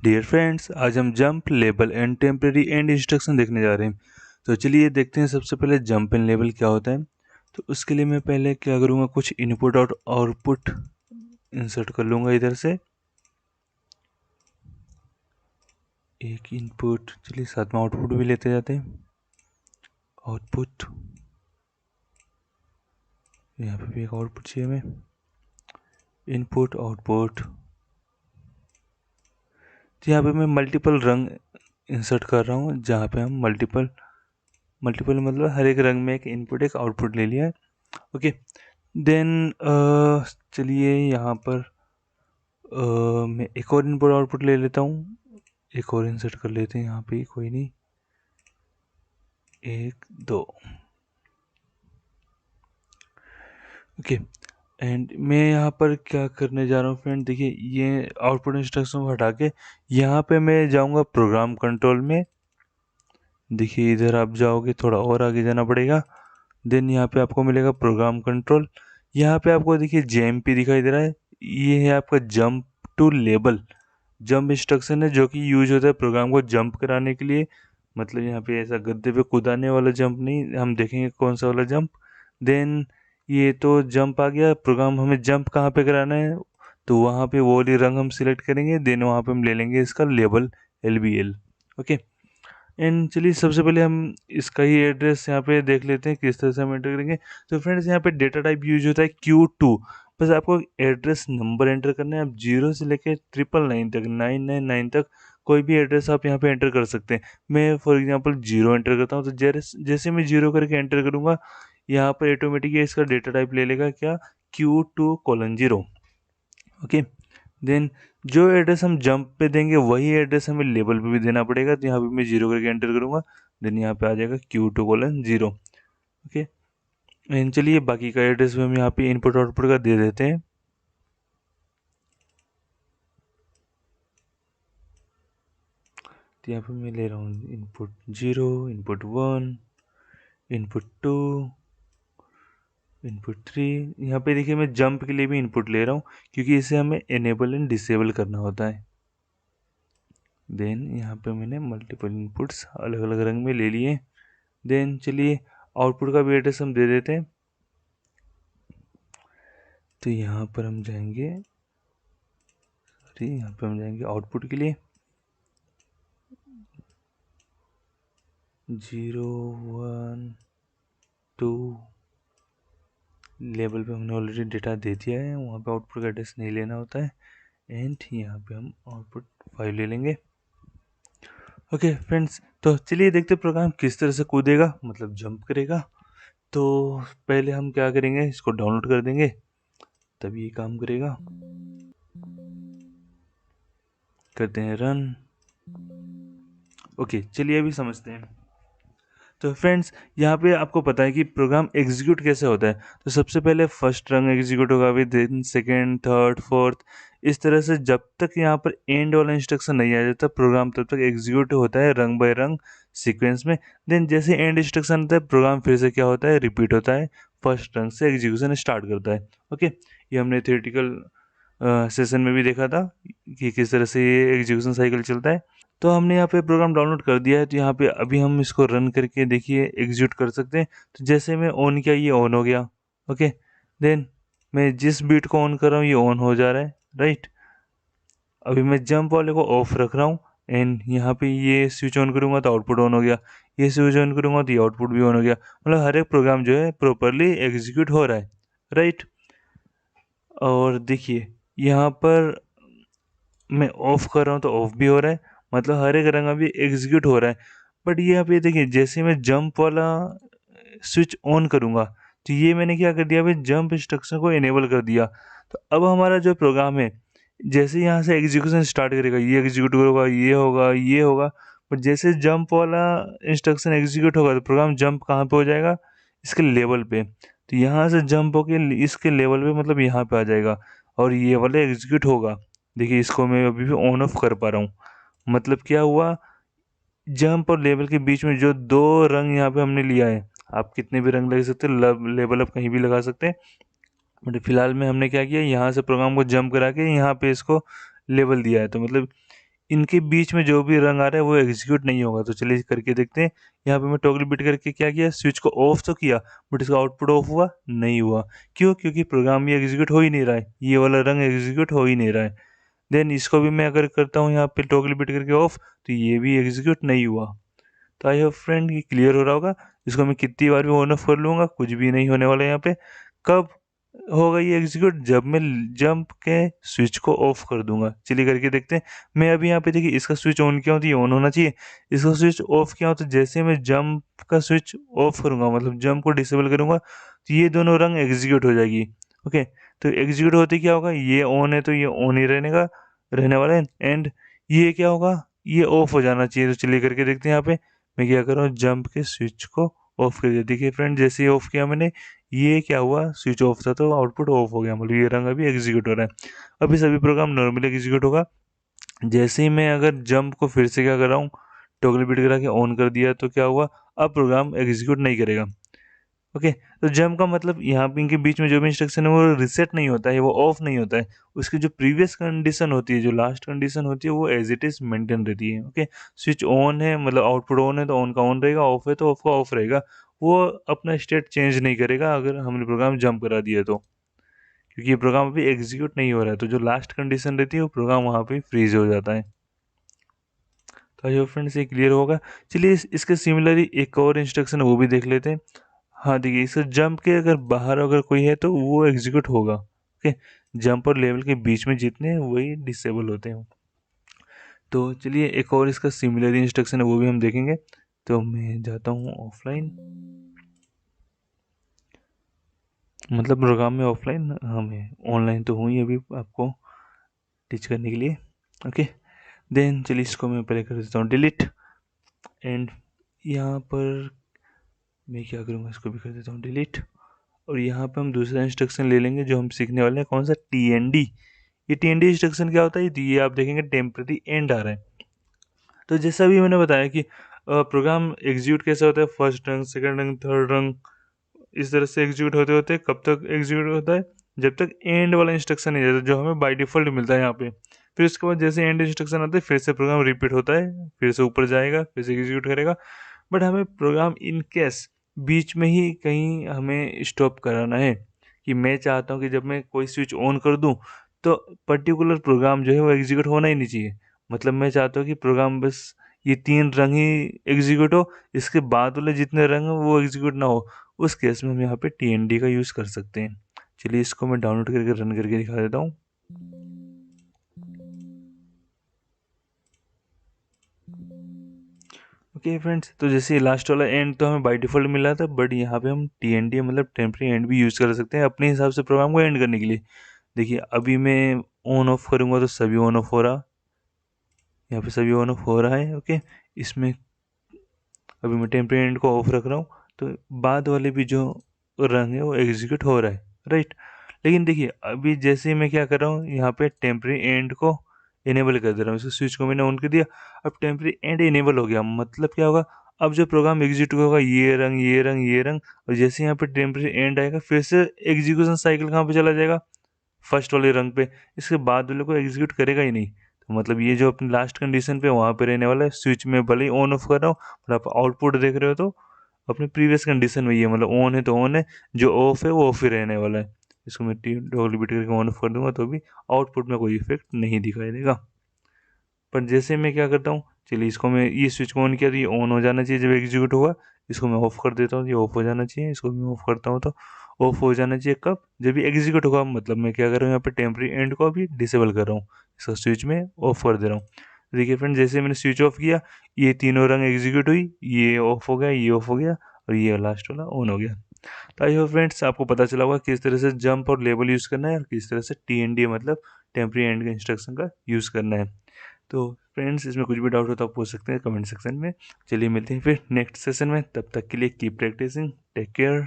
Dear friends, आज हम jump, label and temporary and instruction देखने जा रहे हैं। तो चलिए देखते हैं सबसे पहले जंप एंड लेबल क्या होता है। तो उसके लिए मैं पहले क्या करूँगा, कुछ इनपुट और आउटपुट इंसर्ट कर लूँगा इधर से। एक इनपुट, चलिए साथ में आउटपुट भी लेते जाते हैं। आउटपुट, यहाँ पे भी एक आउटपुट चाहिए हमें। इनपुट आउटपुट, तो यहाँ पे मैं मल्टीपल रंग इंसर्ट कर रहा हूँ, जहाँ पे हम मल्टीपल मतलब हर एक रंग में एक इनपुट एक आउटपुट ले लिया है। ओके, देन चलिए यहाँ पर मैं एक और इनपुट आउटपुट ले लेता हूँ। एक और इंसर्ट कर लेते हैं यहाँ पे, कोई नहीं, 1 2। ओके, एंड मैं यहाँ पर क्या करने जा रहा हूँ फ्रेंड, देखिए ये आउटपुट इंस्ट्रक्शन को हटा के यहाँ पे मैं जाऊँगा प्रोग्राम कंट्रोल में। देखिए इधर आप जाओगे, थोड़ा और आगे जाना पड़ेगा। देन यहाँ पे आपको मिलेगा प्रोग्राम कंट्रोल। यहाँ पे आपको देखिए JMP दिखाई दे रहा है, ये है आपका jump to label. Jump instruction है जो कि यूज होता है प्रोग्राम को जंप कराने के लिए। मतलब यहाँ पे ऐसा गद्दे पे कूदाने वाला जंप नहीं, हम देखेंगे कौन सा वाला जंप। देन ये तो जंप आ गया, प्रोग्राम हमें जंप कहाँ पे कराना है, तो वहाँ पे वो वाली रंग हम सिलेक्ट करेंगे। देन वहाँ पे हम ले लेंगे इसका लेबल LBL। ओके, एंड चलिए सबसे पहले हम इसका ही एड्रेस यहाँ पे देख लेते हैं किस तरह से हम एंटर करेंगे। तो फ्रेंड्स यहाँ पे डेटा टाइप यूज होता है Q2। बस आपको एड्रेस नंबर एंटर करना है। आप 0 से लेके 999 तक 999 तक कोई भी एड्रेस आप यहाँ पे एंटर कर सकते हैं। मैं फॉर एग्जांपल 0 एंटर करता हूँ, तो जैसे मैं 0 करके एंटर करूँगा, यहाँ पर ऑटोमेटिक इसका डेटा टाइप ले लेगा क्या, Q2:0। ओके, देन जो एड्रेस हम जंप पे देंगे वही एड्रेस हमें लेबल पे भी देना पड़ेगा। तो यहाँ पे मैं 0 करके एंटर करूँगा, देन यहाँ पे आ जाएगा Q2:0। ओके, एंड चलिए बाकी का एड्रेस भी हम यहाँ पे इनपुट आउटपुट का दे देते हैं। तो यहाँ पे मैं ले रहा हूँ इनपुट 0, इनपुट 1, इनपुट 2, इनपुट 3। यहाँ पे देखिए मैं जंप के लिए भी इनपुट ले रहा हूँ, क्योंकि इसे हमें इनेबल एंड डिसेबल करना होता है। देन यहाँ पे मैंने मल्टीपल इनपुट्स अलग अलग रंग में ले लिए। देन चलिए आउटपुट का भी एड्रेस हम दे देते हैं। तो यहाँ पर हम जाएंगे, यहाँ पे हम जाएंगे आउटपुट के लिए 0 1 2। लेवल पे हमने ऑलरेडी डेटा दे दिया है, वहाँ पे आउटपुट का एड्रेस नहीं लेना होता है। एंड यहाँ पे हम आउटपुट 5 ले लेंगे। ओके फ्रेंड्स, तो चलिए देखते प्रोग्राम किस तरह से कूदेगा, मतलब जंप करेगा। तो पहले हम क्या करेंगे, इसको डाउनलोड कर देंगे, तभी ये काम करेगा। करते हैं रन। ओके, चलिए अभी समझते हैं। तो फ्रेंड्स यहाँ पे आपको पता है कि प्रोग्राम एग्जीक्यूट कैसे होता है। तो सबसे पहले फर्स्ट रंग एग्जीक्यूट होगा, फिर देन सेकेंड, थर्ड, फोर्थ, इस तरह से जब तक यहाँ पर एंड वाला इंस्ट्रक्शन नहीं आ जाता प्रोग्राम तब तक एग्जीक्यूट होता है रंग बाय रंग सीक्वेंस में। देन जैसे एंड इंस्ट्रक्शन आता है प्रोग्राम फिर से क्या होता है, रिपीट होता है, फर्स्ट रंग से एग्जीक्यूशन स्टार्ट करता है। ओके, ये हमने थियोरेटिकल सेशन में भी देखा था कि किस तरह से ये एग्जीक्यूशन साइकिल चलता है। तो हमने यहाँ पे प्रोग्राम डाउनलोड कर दिया है, तो यहाँ पे अभी हम इसको रन करके देखिए एग्जीक्यूट कर सकते हैं। तो जैसे मैं ऑन किया, ये ऑन हो गया। ओके, देन मैं जिस बीट को ऑन कर रहा हूँ ये ऑन हो जा रहा है, राइट। अभी मैं जंप वाले को ऑफ रख रहा हूँ, एंड यहाँ पे ये स्विच ऑन करूँगा तो आउटपुट ऑन हो गया, ये स्विच ऑन करूँगा तो ये आउटपुट भी ऑन हो गया। मतलब हर एक प्रोग्राम जो है प्रॉपरली एग्जीक्यूट हो रहा है, राइट। और देखिए यहाँ पर मैं ऑफ कर रहा हूँ तो ऑफ भी हो रहा है, मतलब हर एक रंग अभी एग्जीक्यूट हो रहा है। बट ये आप ये देखिए, जैसे मैं जंप वाला स्विच ऑन करूँगा तो ये मैंने क्या कर दिया, अभी जंप इंस्ट्रक्शन को इनेबल कर दिया। तो अब हमारा जो प्रोग्राम है जैसे यहाँ से एग्जीक्यूशन स्टार्ट करेगा, ये एग्जीक्यूट होगा, ये होगा, ये होगा। बट जैसे जंप वाला इंस्ट्रक्शन एग्जीक्यूट होगा तो प्रोग्राम जंप कहाँ पे हो जाएगा, इसके लेवल पे। तो यहाँ से जंप होके इसके लेवल पे, मतलब यहाँ पे आ जाएगा, और ये वाला एग्जीक्यूट होगा। देखिए इसको मैं अभी भी ऑन ऑफ कर पा रहा हूँ। मतलब क्या हुआ, जंप और लेवल के बीच में जो दो रंग यहाँ पे हमने लिया है, आप कितने भी रंग लगा सकते हैं, लेवल आप कहीं भी लगा सकते हैं। बट फिलहाल में हमने क्या किया, यहाँ से प्रोग्राम को जंप करा के यहाँ पे इसको लेवल दिया है। तो मतलब इनके बीच में जो भी रंग आ रहा है वो एग्जीक्यूट नहीं होगा। तो चलिए करके देखते हैं। यहाँ पे मैं टॉगल बिट करके क्या किया, स्विच को ऑफ तो किया बट इसका आउटपुट ऑफ हुआ नहीं हुआ। क्यों? क्योंकि प्रोग्राम ये एग्जीक्यूट हो ही नहीं रहा है, ये वाला रंग एग्जीक्यूट हो ही नहीं रहा है। देन इसको भी मैं अगर करता हूँ यहाँ पे टॉगल बिट करके ऑफ, तो ये भी एग्जीक्यूट नहीं हुआ। तो आई होप फ्रेंड ये क्लियर हो रहा होगा। इसको मैं कितनी बार भी ऑन ऑफ कर लूँगा, कुछ भी नहीं होने वाला है यहाँ पे। कब होगा ये एग्जीक्यूट? जब मैं जंप के स्विच को ऑफ कर दूंगा। चलिए करके देखते हैं। मैं अभी यहाँ पे देखिए इसका स्विच ऑन किया हूँ तो ये ऑन होना चाहिए, इसका स्विच ऑफ किया हूँ तो जैसे मैं जंप का स्विच ऑफ करूँगा, मतलब जंप को डिसेबल करूँगा, तो ये दोनों रंग एग्जीक्यूट हो जाएगी। ओके, तो एग्जीक्यूट होते क्या होगा, ये ऑन है तो ये ऑन ही रहने वाला है, एंड ये क्या होगा, ये ऑफ हो जाना चाहिए। तो चलिए करके देखते हैं। यहाँ पे मैं क्या कर रहा हूँ, जंप के स्विच को ऑफ कर दिया। देखिए फ्रेंड, जैसे ही ऑफ किया मैंने, ये क्या हुआ, स्विच ऑफ था तो आउटपुट ऑफ हो गया, मतलब ये रंग अभी एग्जीक्यूट हो रहा है। अभी सभी प्रोग्राम नॉर्मली एग्जीक्यूट होगा। जैसे ही मैं अगर जंप को फिर से क्या कर रहा हूँ, टॉगल बिट करा के ऑन कर दिया, तो क्या हुआ, अब प्रोग्राम एग्जीक्यूट नहीं करेगा। ओके, तो जंप का मतलब यहाँ पे इनके बीच में जो भी इंस्ट्रक्शन है वो रिसेट नहीं होता है, वो ऑफ नहीं होता है। उसकी जो प्रीवियस कंडीशन होती है, जो लास्ट कंडीशन होती है, वो एज इट इज मेंटेन रहती है। ओके, स्विच ऑन है मतलब आउटपुट ऑन है तो ऑन का ऑन रहेगा, ऑफ है तो ऑफ का ऑफ रहेगा। वो अपना स्टेट चेंज नहीं करेगा अगर हमने प्रोग्राम जंप करा दिया तो, क्योंकि ये प्रोग्राम अभी एग्जीक्यूट नहीं हो रहा है। तो जो लास्ट कंडीशन रहती है वो प्रोग्राम वहाँ पे फ्रीज हो जाता है। तो आई होप फ्रेंड्स ये क्लियर होगा। चलिए इसके सिमिलरली एक और इंस्ट्रक्शन है वो भी देख लेते हैं। हाँ देखिए, इस जंप के अगर बाहर अगर कोई है तो वो एग्जीक्यूट होगा। ओके, जंप और लेवल के बीच में जितने हैं वही डिसेबल होते हैं। तो चलिए एक और इसका सिमिलर इंस्ट्रक्शन है वो भी हम देखेंगे। तो मैं जाता हूँ ऑफलाइन, मतलब प्रोग्राम में ऑफलाइन, हमें ऑनलाइन तो हूँ ही अभी आपको टीच करने के लिए। ओके, देन चलिए इसको मैं पहले कर देता हूँ डिलीट, एंड यहाँ पर मैं क्या करूँगा, इसको भी कर देता हूँ डिलीट। और यहाँ पे हम दूसरा इंस्ट्रक्शन ले लेंगे जो हम सीखने वाले हैं, कौन सा, TND। ये TND इंस्ट्रक्शन क्या होता है, ये आप देखेंगे टेम्परेरी एंड आ रहा है। तो जैसा भी मैंने बताया कि प्रोग्राम एग्जीक्यूट कैसे होता है, फर्स्ट रंग, सेकंड रंग, थर्ड रंग, इस तरह से एग्जीक्यूट होते होते कब तक एग्जीक्यूट होता है, जब तक एंड वाला इंस्ट्रक्शन नहीं जाता, जो हमें बाय डिफॉल्ट मिलता है यहाँ पे। फिर उसके बाद जैसे एंड इंस्ट्रक्शन आता है फिर से प्रोग्राम रिपीट होता है, फिर से ऊपर जाएगा, फिर से एग्जीक्यूट करेगा। बट हमें प्रोग्राम इन केस बीच में ही कहीं हमें स्टॉप कराना है, कि मैं चाहता हूँ कि जब मैं कोई स्विच ऑन कर दूँ तो पर्टिकुलर प्रोग्राम जो है वो एग्जीक्यूट होना ही नहीं चाहिए। मतलब मैं चाहता हूँ कि प्रोग्राम बस ये 3 रंग ही एग्जीक्यूट हो, इसके बाद वाले जितने रंग हैं वो एग्जीक्यूट ना हो। उस केस में हम यहाँ पे TND का यूज़ कर सकते हैं। चलिए इसको मैं डाउनलोड करके रन करके दिखा देता हूँ। ओके फ्रेंड्स, तो जैसे लास्ट वाला एंड तो हमें बाय डिफॉल्ट मिल रहा था, बट यहाँ पे हम TND मतलब टेम्परेरी एंड भी यूज़ कर सकते हैं अपने हिसाब से प्रोग्राम को एंड करने के लिए। देखिए अभी मैं ऑन ऑफ करूँगा तो सभी ऑन ऑफ हो रहा, यहाँ पे सभी ऑन ऑफ हो रहा है। ओके, इसमें अभी मैं टेम्परेरी एंड को ऑफ रख रहा हूँ तो बाद वाले भी जो रंग है वो एग्जीक्यूट हो रहा है, राइट। लेकिन देखिए अभी जैसे ही मैं क्या कर रहा हूँ, यहाँ पे टेम्परेरी एंड को इनेबल कर दे रहा हूँ, इसको स्विच को मैंने ऑन कर दिया। अब टेम्परेरी एंड इनेबल हो गया, मतलब क्या होगा, अब जो प्रोग्राम एग्जीक्यूट होगा ये रंग ये रंग ये रंग, और जैसे यहाँ पे टेम्परेरी एंड आएगा फिर से एग्जीक्यूशन साइकिल कहाँ पे चला जाएगा, फर्स्ट वाले रंग पे। इसके बाद वाले को एग्जीक्यूट करेगा ही नहीं। तो मतलब ये जो अपनी लास्ट कंडीशन पे वहाँ पे रहने वाला है, स्विच में भले ही ऑन ऑफ कर रहा हूँ और आप आउटपुट देख रहे हो तो अपनी प्रीवियस कंडीशन में ही है, मतलब ऑन है तो ऑन है, जो ऑफ है वो ऑफ ही रहने वाला है। इसको मैं डबल बीट करके ऑन ऑफ कर दूंगा तो भी आउटपुट में कोई इफेक्ट नहीं दिखाई देगा। पर जैसे मैं क्या करता हूँ, चलिए इसको मैं ये स्विच को ऑन किया तो ये ऑन हो जाना चाहिए जब एग्जीक्यूट होगा। इसको मैं ऑफ कर देता हूँ, ये ऑफ हो जाना चाहिए। इसको मैं ऑफ करता हूँ तो ऑफ हो जाना चाहिए कब, जब ये एग्जीक्यूट होगा। मतलब मैं क्या कर रहा हूँ, यहाँ पे टेम्परेरी एंड को अभी डिसेबल कर रहा हूँ, इसका स्विच में ऑफ कर दे रहा हूँ। देखिए फ्रेंड, जैसे मैंने स्विच ऑफ किया ये तीनों रंग एग्जीक्यूट हुई, ये ऑफ हो गया, ये ऑफ हो गया, और ये लास्ट वाला ऑन हो गया। तो आई होप फ्रेंड्स आपको पता चला होगा किस तरह से जंप और लेबल यूज़ करना है और किस तरह से TND मतलब टेम्परेरी एंड का इंस्ट्रक्शन का यूज़ करना है। तो फ्रेंड्स इसमें कुछ भी डाउट हो तो आप पूछ सकते हैं कमेंट सेक्शन में। चलिए मिलते हैं फिर नेक्स्ट सेशन में, तब तक के लिए कीप प्रैक्टिसिंग, टेक केयर।